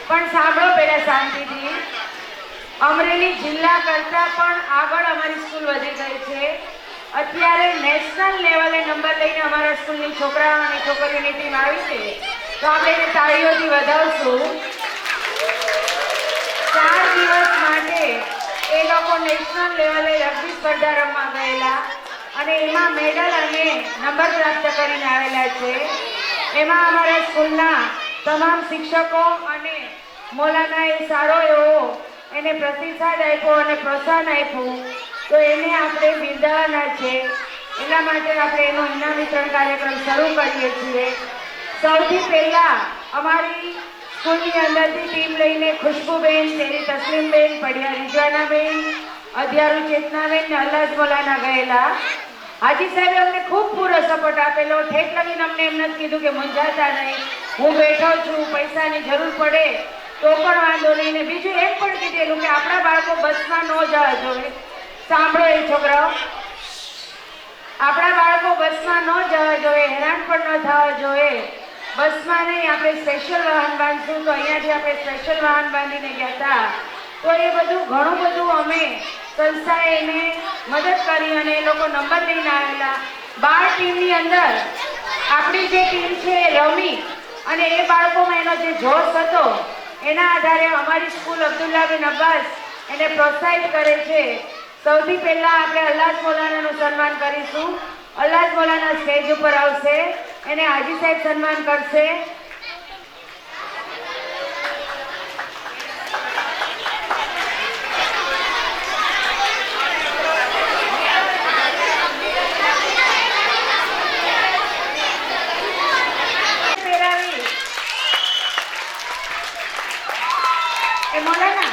પણ સાંભળો પહેલા શાંતિથી. અમરેલી જિલ્લા કરતાં પણ આગળ અમારી સ્કૂલ વધી ગઈ છે. અત્યારે નેશનલ લેવલે નંબર લઈને અમારા સ્કૂલની છોકરાઓ અને છોકરીઓની ટીમ આવી છે. તો આપણે એને તાળીઓથી વધાવશું. 4 દિવસ માટે એ લોકો નેશનલ લેવલે રગ્બી સ્પર્ધા રમવા ગયેલા અને એમાં મેડલ અને નંબર પ્રાપ્ત કરીને આવેલા છે. એમાં અમારા સ્કૂલના તમામ શિક્ષકો અને મૌલાનાએ સારો એવો એને પ્રતિસાદ આપ્યો અને પ્રોત્સાહન આપ્યું. તો એને આપણે બિરદાવવાના છે. એના માટે આપણે એનો ઇનામ વિતરણ કાર્યક્રમ શરૂ કરીએ છીએ. સૌથી પહેલાં અમારી સ્કૂલની અંદરથી ટીમ લઈને ખુશ્બુબેન, તેરી તસ્લીમબેન, પડિયા રિજવાનાબેન, અધ્યારુ ચેતનાબેન ને અલ્લાજ મોલાના ગયેલા. હાજી સાહેબે અમને ખૂબ પૂરો સપોર્ટ આપેલો. ઠેક લગીને અમને એમ નથી કીધું કે મૂંઝાતા નહીં, હું બેઠો છું, પૈસાની જરૂર પડે તો પણ વાંધો નહીં. ને બીજું એમ પણ કીધેલું કે આપણા બાળકો બસમાં ન જવા જોઈએ. સાંભળો એ છોકરાઓ, આપણા બાળકો બસમાં ન જવા જોઈએ, હેરાન પણ ન થવા જોઈએ. બસમાં નહીં, આપણે સ્પેશિયલ વાહન બાંધશું. તો અહીંયાથી આપણે સ્પેશિયલ વાહન બાંધીને ગયા હતા. તો એ બધું ઘણું બધું અમે સંસ્થાએ એને મદદ કરી અને એ લોકો નંબર લઈને આવેલા. 12 ટીમની અંદર આપણી જે ટીમ છે એ રમી અને એ બાળકોમાં એનો જે જોશ હતો એના આધારે અમારી સ્કૂલ અબ્દુલ્લા બિન અબ્બાસ એને પ્રોત્સાહિત કરે છે. સૌથી પહેલાં આપણે અલ્લાજ મૌલાનાનું સન્માન કરીશું. અલ્લાજ મૌલાના સ્ટેજ ઉપર આવશે, એને હાજી સાહેબ સન્માન કરશે. એ મૌલાના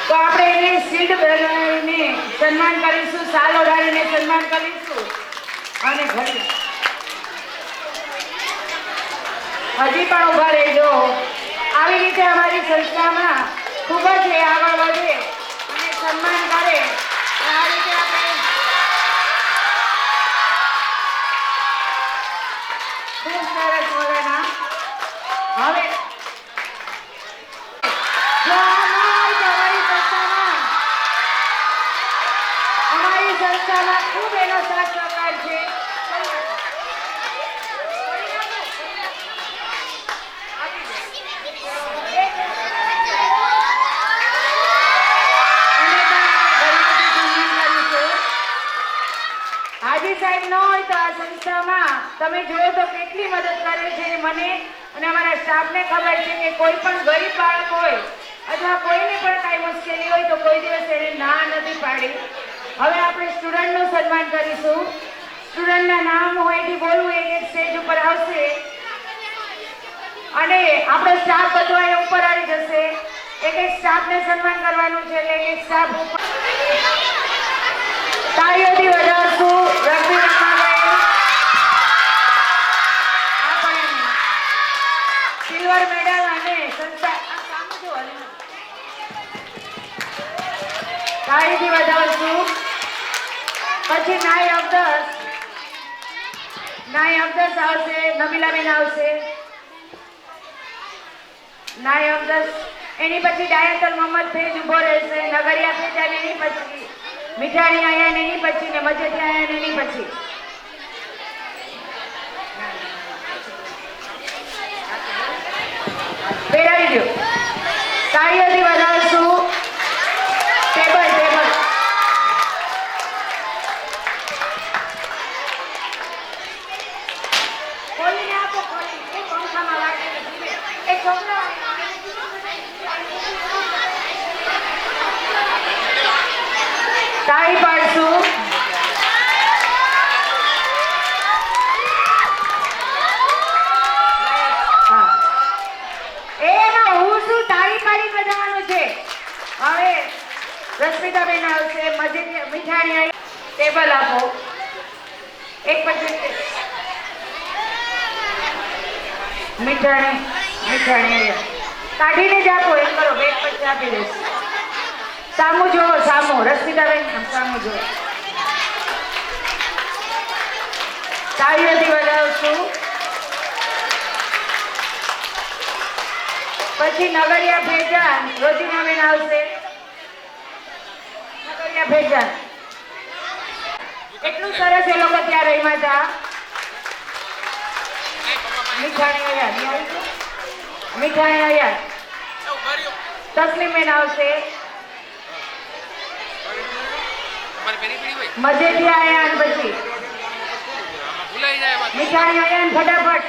તો આપણે એને શીલ્ડ પહેરાવીને સન્માન કરીશું, શાલ ઓઢાડીને સન્માન કરીશું. અને ઘડી હજી પણ ઉભા રહેજો. આવી રીતે અમારી સંસ્થામાં ખૂબ જ આગળ વધે અને સન્માન કરે. આ રીતે આપણે ખૂબ સરસ બોલેના. હવે સંસ્થામાં ખૂબ એનો સાથ સહકાર છે. હાજી સાહેબ ન હોય તો આ સંસ્થામાં તમે જોયો તો કેટલી મદદ કરે છે. મને અને અમારા સ્ટાફને ખબર છે કે કોઈ પણ ગરીબ બાળક હોય અથવા કોઈને પણ કાંઈ મુશ્કેલી હોય તો કોઈ દિવસ એને ના નથી પાડી. હવે આપણે સ્ટુડન્ટનું સન્માન કરીશું. સ્ટુડન્ટના નામ હોય એથી બોલવું, એક સ્ટેજ ઉપર આવશે અને આપણો સ્ટાફ બધો અહીંયા ઉપર આવી જશે. એક સ્ટાફને સન્માન કરવાનું છે એટલે એક સ્ટાફ ઉપર તાળીઓથી વધારશું. રગ્બી રમવા આપણે સિલ્વર મેડલ અને સંસ્થા તાળીથી વધારશું. પછી નાય અબ્દસ આવશે, નબીલાબેન આવશે. નાય અબ્દસ, એની પછી ડાયતલ મોહમ્મદ ફેજ ઉભો રહેશે. નગરિયા ફેજ આવે એની પછી, મીઠાણી આયા એની પછી ને મજેથી આયા એની પછી. પહેરાવી દો. તાળીઓથી વધારશું. ટેબલ ખોલીને આપો. ખોલી એ પંખામાં લાગે એ છોકરા તાળી પાડશું. એમાં હું શું તાળી પાડી બધાવાનું છે. હવે રશ્મિતાબેન આવશે, મીઠાણી આવી. ટેબલ આપો એક પછી. મીઠાણી કાઢીને જ આપો. એમ કરો, બેગ પછી આપી દઈશ. સામું જુઓ, સામું. રશ્મિતાબેન સામું જુઓ. તાળીઓથી વધાવશું. પછી નગરિયા ભેજાન રોજીનાબેન આવશે. નગરિયા ભેજાન એટલું સરસ એ લોકો ત્યાં રહીમાં હતા. મીઠાણી અયાર મીઠાણી અયાર તસ્લીમબેન આવશે. મજેઠિયા અયાન પછી મીઠાણી અયાન ફટાફટ.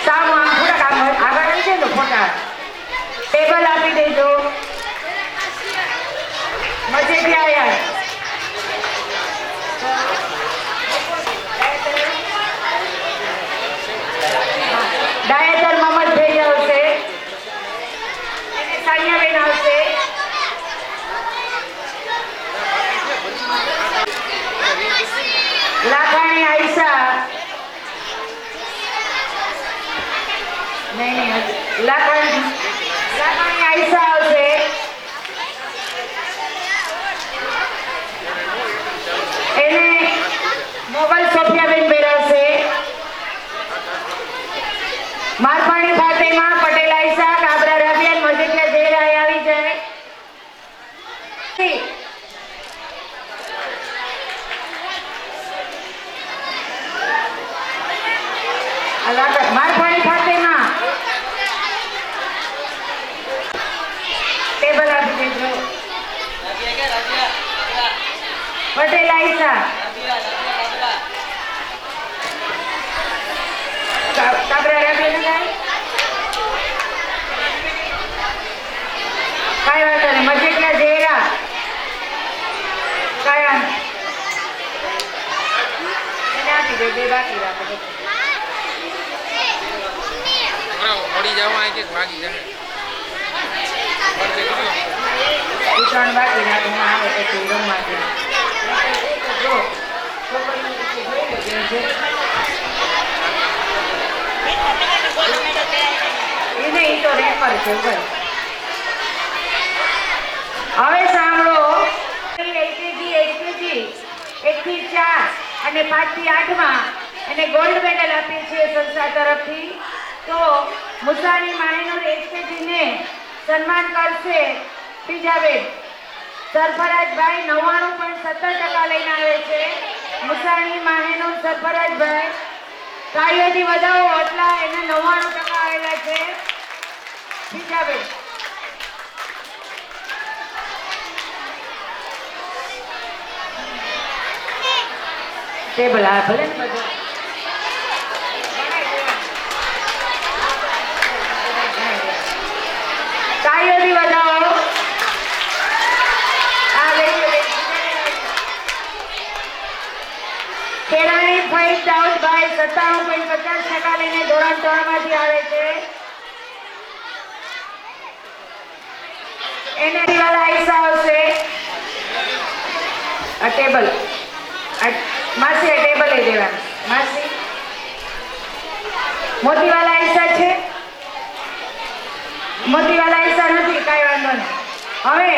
સાવ આમ થોડાક આગળ આવી જાય તો ફોટા ટેબલ આપી દેજો. મજેઠિયા અયાન ડાયટર મમદ થઈ આવશે. સાનિયાબેન આવશે. લાખાણી આયશા નહીં લાખાણી આયશા આવશે. એને મોગલ સોફિયાબેન બેરાવશે. મારપાણી ફાતેમા પટેલ આયશા કાબરા રાબિયાન મજેઠિયા જયરાય આવી જાય. મારપાણી ફાતેમા ટેબલ આપી દેજો. પટેલ આયશા કાબરા રાબિયાન જાય. કાંઈ વાંધો નહીં. મજેઠિયા જયરા કાયમ એને આપી દે. બે બાકી રાખો. ત્રણ બાકી રાખો. આવે પછી રમવા દે. જો એને ઈ તો રેફર છે. હવે સાંભળો. એલકેજી 1 થી 4 અને 5 થી 8માં એને ગોલ્ડ મેડલ આપીએ છીએ સંસ્થા તરફથી. તો મુસાણી માણેનોર એલકેજીને સન્માન કરશે ટીજાબેન. સરફરાજભાઈ 99.70% લઈને આવે છે. મુસાણી માણેનોર સરફરાજભાઈ તાળીઓથી વધાવો. એટલા એને 99% આવેલા છે. ટીજાબેન ટેબલ આ ભલે ને બધું તાળીઓથી વધાવો. ખેરાણી ફૈઝ દાઉદભાઈ 97.50% લઈને ધોરણ 3 માંથી આવે છે. એને દિવાલા આયશા આવશે. આ ટેબલ માસી ટેબલ લઈ દેવાનું. માસી મોતીવાલા આયશા છે. મોતીવાલા આયશા નથી. કાંઈ વાંધો નહીં. હવે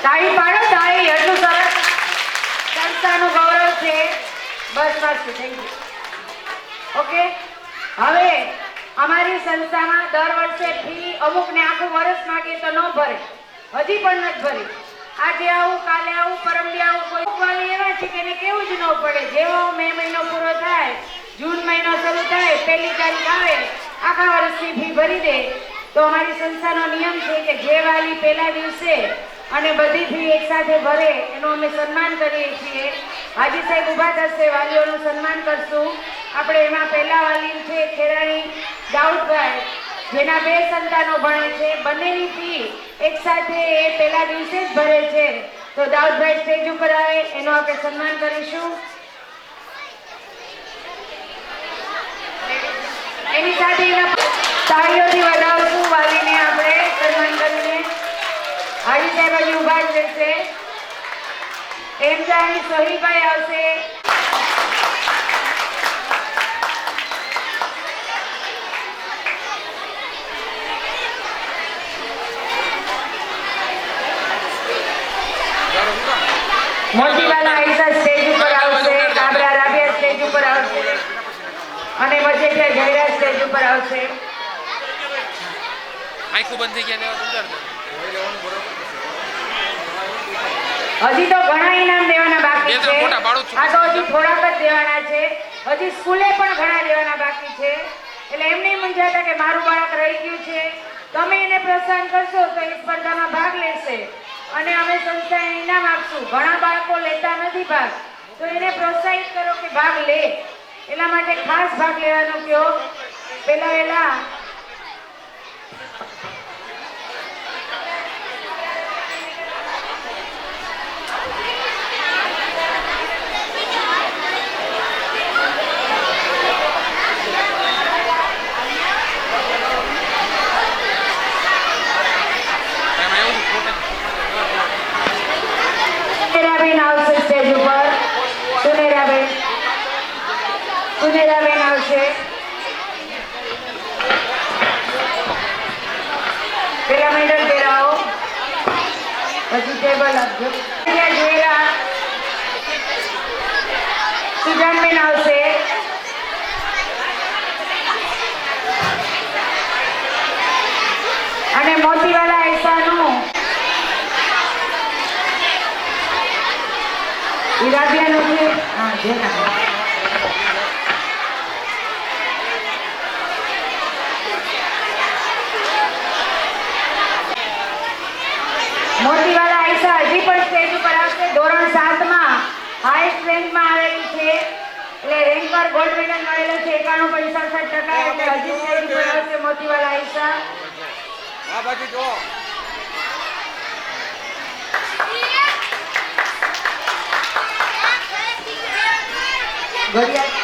તાળી પાડો. તાળી એટલું સરસ સંસ્થાનું ગૌરવ છે. બસ માસી થઈ ગયું. ઓકે. હવે અમારી સંસ્થામાં દર વર્ષે ફી અમુકને આખું વર્ષ માંગે તો ન ભરે. હજી પણ નથી ભરી. આજે આવું કાલે આવું પરમદી આવું. કોઈ વાલી એવા છે કે એને કેવું જ ન પડે. જેવો મે મહિનો પૂરો થાય, જૂન મહિનો શરૂ થાય, 1લી તારીખ આવે, આખા વર્ષની ફી ભરી દે. તો અમારી સંસ્થાનો નિયમ છે કે જે વાલી પહેલા દિવસે અને બધી ફી એકસાથે ભરે એનું અમે સન્માન કરીએ છીએ. હાજી સાહેબ ઊભા થશે. વાલીઓનું સન્માન કરશું આપણે. એમાં પહેલા વાલી છે ખેરાણી દાઉદભાઈ, જેના 2 સંતાનો ભણે છે. બંનેની ફી એકસાથે એ પહેલા દિવસે જ ભરે છે. તો દાઉદભાઈ સ્ટેજ ઉપર આવે, એનું આપણે સન્માન કરીશું. એની સાથે એના તાળીઓથી વધાવશું વાલીને આપણે સન્માન કરીને. હાજી સાહેબ હજી ઊભા જ રહેશે. એમ જાણી સોહીભાઈ આવશે. મજેઠિયા જયરાજ સ્ટેજ ઉપર આવશે. આંખો બંધ થઈ ગયા લેવા હજી તો ઘણા ઇનામ દેવાના બાકી છે. આ તો હજી થોડાક જ દેવાના છે. હજી સ્કૂલે પણ ઘણા દેવાના બાકી છે. એટલે એમ નહીં મૂંઝાતા કે મારું બાળક રહી ગયું છે. તમે એને પ્રોત્સાહન કરશો તો એ સ્પર્ધામાં ભાગ લેશે અને અમે સંસ્થાએ ઇનામ આપશું. ઘણા બાળકો લેતા નથી ભાગ, તો એને પ્રોત્સાહિત કરો કે ભાગ લે. એના માટે ખાસ ભાગ લેવાનો કહો. પહેલા આવશે સ્ટેજ ઉપર. સુનેરાબેન આવશે. પેલા મેડલ પહેરાવો, પછી ટેબલ આપજો. સુજાનબેન આવશે. અને મોતીવાલા એસાનું ઈરાબિયાનું છે. હા, જેના મોતીવાલા આયશા હજી પણ સ્ટેજ ઉપર આવશે. ધોરણ 7 માં હાઈએસ્ટ રેન્કમાં આવેલી છે. એટલે રેન્કર ગોલ્ડ મેડલ મળેલો છે 91.67%. એટલે હજી સ્ટેજ ઉપર આવશે મોતીવાલા આયશા. આ બાજુ જો ઘડિયાળ